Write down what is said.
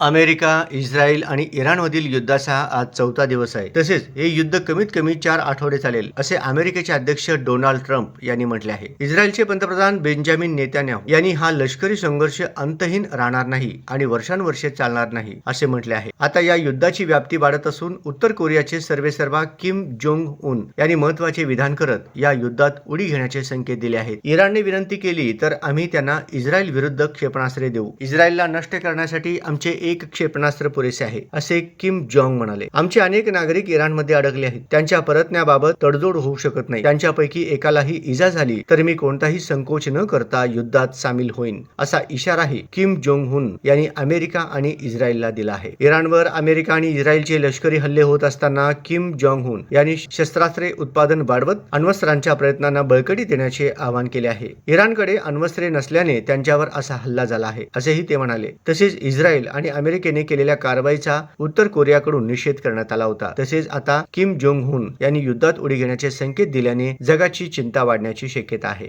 America, Israel आणि इराणमधील युद्धाचा आज 4था दिवस आहे. तसेच हे युद्ध कमीत कमी 4 आठवडे चालेल, असे अमेरिकेचे अध्यक्ष डोनाल्ड ट्रम्प यांनी म्हटले आहे. इस्रायलचे पंतप्रधान बेंजामिन नेतान्याहू यांनी हा लष्करी संघर्ष अंतहीन राहणार नाही आणि वर्षानुवर्षे चालणार नाही, असे म्हटले आहे. आता या युद्धाची व्याप्ती वाढत असून उत्तर कोरियाचे सर्वेसर्वा किम जोंग उन यांनी महत्त्वाचे विधान करत या युद्धात उडी घेण्याचे संकेत दिले आहेत. इराणने विनंती केली तर आम्ही त्यांना इस्रायल विरुद्ध क्षेपणास्त्रे देऊ. इस्रायलला नष्ट करण्यासाठी आमचे एक क्षेपणास्त्र पुरेसे आहे, असे किम जोंग म्हणाले. आमचे अनेक नागरिक इराणमध्ये अडकले आहेत. त्यांच्या परतण्याबाबत तडजोड होऊ शकत नाही. त्यांच्यापैकी एकालाही इजा झाली तर मी कोणताही संकोच न करता युद्धात सामील होईन, असा इशाराही किम जोंग उन यांनी अमेरिका आणि इस्रायलला दिला आहे. इराणवर अमेरिका आणि इस्रायलचे लष्करी हल्ले होत असताना किम जोंग उन यांनी शस्त्रास्त्रे उत्पादन वाढवत अण्वस्त्रांच्या प्रयत्नांना बळकटी देण्याचे आवाहन केले आहे. इराणकडे अण्वस्त्रे नसल्याने त्यांच्यावर असा हल्ला झाला आहे, असेही ते म्हणाले. तसेच इस्रायल आणि अमेरिकेने केलेल्या कारवाईचा उत्तर कोरियाकडून निषेध करण्यात आला होता. तसेच आता किम जोंग उन यांनी युद्धात उडी घेण्याचे संकेत दिल्याने जगाची चिंता वाढण्याची शक्यता आहे.